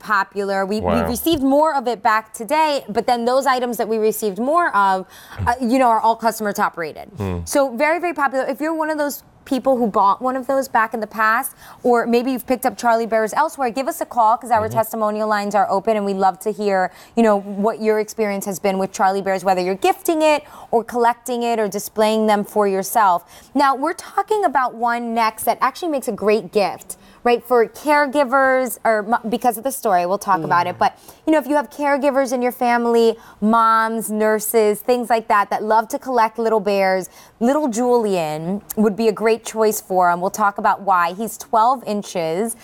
popular. We received more of it back today, but then those items that we received more of, are all customer top rated. So very, very popular. If you're one of those people who bought one of those back in the past, or maybe you've picked up Charlie Bears elsewhere, give us a call because our testimonial lines are open, and we'd love to hear, what your experience has been with Charlie Bears, whether you're gifting it or collecting it or displaying them for yourself. Now, we're talking about one next that actually makes a great gift, right, for caregivers, or because of the story, we'll talk about it. But, if you have caregivers in your family, moms, nurses, things like that love to collect little bears, little Julian would be a great choice for him. We'll talk about why. He's 12 inches,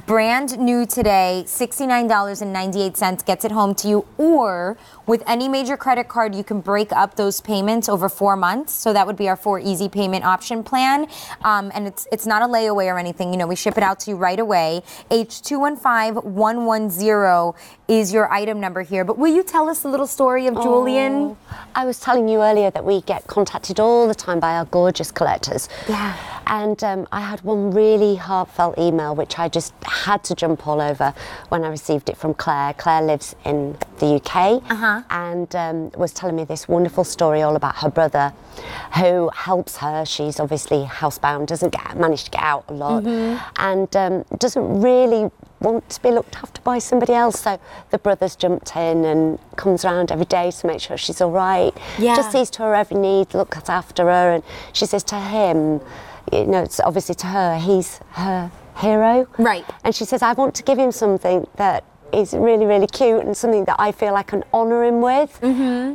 brand new today, $69.98 gets it home to you, or with any major credit card, you can break up those payments over 4 months. So that would be our 4 easy payment option plan. And it's not a layaway or anything. We ship it out to you right away. H215110 is your item number here. But will you tell us a little story of Julian? I was telling you earlier that we get contacted all the time by our gorgeous collectors. Yeah. And I had one really heartfelt email, which I just had to jump all over when I received it from Claire. Claire lives in the UK and was telling me this wonderful story all about her brother who helps her. She's obviously housebound, doesn't manage to get out a lot, and doesn't really want to be looked after by somebody else. So the brother's jumped in and comes around every day to make sure she's all right. Just sees to her every need, looks after her, and she says to him, it's obviously to her, he's her hero. Right. And she says, I want to give him something that is really, really cute and something that I feel I can honour him with.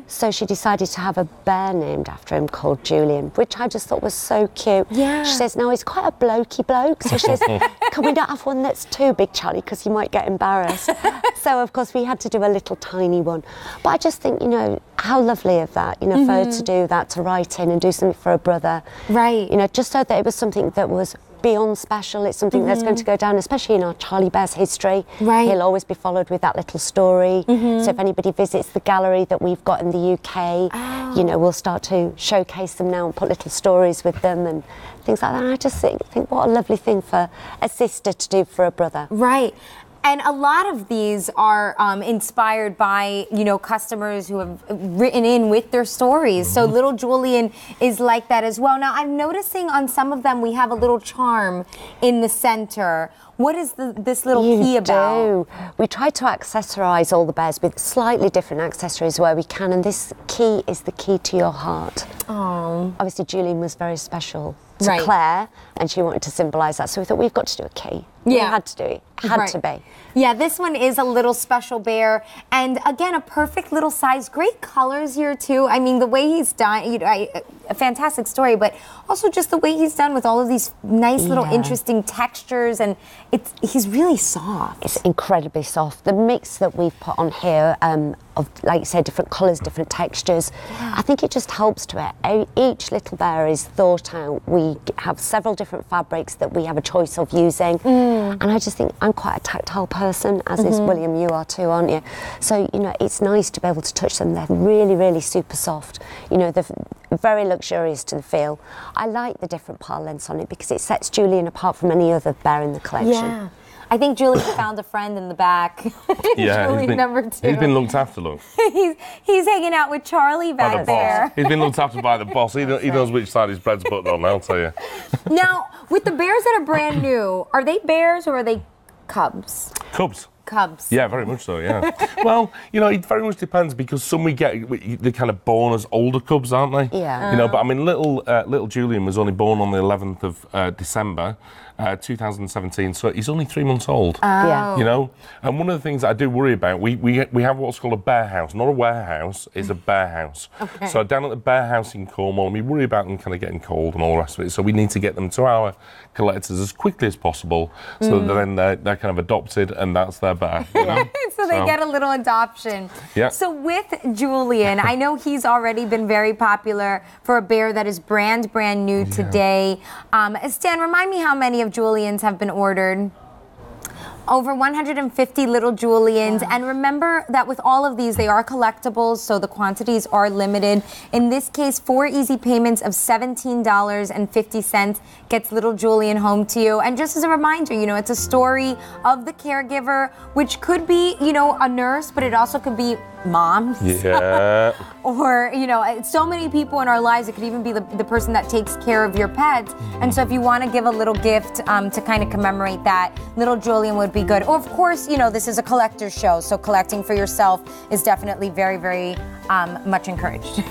So she decided to have a bear named after him called Julian, which I just thought was so cute. Yeah. She says, no, he's quite a blokey bloke. So she says, can we not have one that's too big, Charlie, because you might get embarrassed. So, of course, we had to do a little tiny one. But I just think, how lovely of that, for her to do that, to write in and do something for a brother. Right. Just so that it was something that was beyond special. It's something that's going to go down, especially in our Charlie Bears history. Right. He'll always be followed with that little story. So if anybody visits the gallery that we've got in the UK, we'll start to showcase them now and put little stories with them and things like that. And I just think what a lovely thing for a sister to do for a brother. Right. And a lot of these are inspired by, customers who have written in with their stories. So little Julian is like that as well. Now, I'm noticing on some of them we have a little charm in the center. What is this little key about? We try to accessorize all the bears with slightly different accessories where we can, and this key is the key to your heart. Oh. Obviously, Julian was very special to Claire, and she wanted to symbolize that, so we thought we've got to do a key. We had to do it. Had to be. Yeah, this one is a little special bear, and again, a perfect little size. Great colors here too. I mean, the way he's done, a fantastic story, but also just the way he's done with all of these nice little interesting textures, and he's really soft. It's incredibly soft. The mix that we've put on here of, like you said, different colours, different textures, I think it just helps to it. Each little bear is thought out. We have several different fabrics that we have a choice of using, and I just think I'm quite a tactile person, as is William, you are too, aren't you? So, it's nice to be able to touch them. They're really, really super soft. They're very luxurious to the feel. I like the different pile lengths on it because it sets Julian apart from any other bear in the collection. Yeah. I think Julian found a friend in the back. Yeah, Julian number 2. He's been looked after, look. he's hanging out with Charlie back there. He's been looked after by the boss. He knows which side his bread's buttered on, I'll tell you. Now, with the bears that are brand new, are they bears or are they cubs? Cubs. Cubs. Yeah, very much so, yeah. Well, it very much depends because some they're kind of born as older cubs, aren't they? Yeah. But I mean, little Julian was only born on the 11th of December, 2017, so he's only 3 months old. Yeah. And one of the things that I do worry about, we have what's called a bear house, not a warehouse, it's a bear house. Okay. So down at the bear house in Cornwall, we worry about them kind of getting cold and all the rest of it, so we need to get them to our collectors as quickly as possible so that then they're kind of adopted and that's their bear. So they get a little adoption. Yeah. So with Julian, I know he's already been very popular for a bear that is brand new today. Stan, remind me how many of Julian's have been ordered? Over 150 little Julians. And remember that with all of these, they are collectibles, so the quantities are limited. In this case, 4 easy payments of $17.50 gets little Julian home to you. And just as a reminder, you know, it's a story of the caregiver, which could be, you know, a nurse, but it also could be moms. Yeah. Or, you know, so many people in our lives. It could even be the person that takes care of your pets. And so if you want to give a little gift to kind of commemorate that, little Julian would be good. Or of course, you know, this is a collector's show, so collecting for yourself is definitely very, very much encouraged.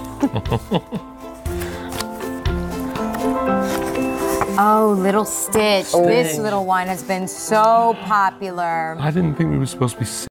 Oh, little Stitch. This little one has been so popular. I didn't think we were supposed to be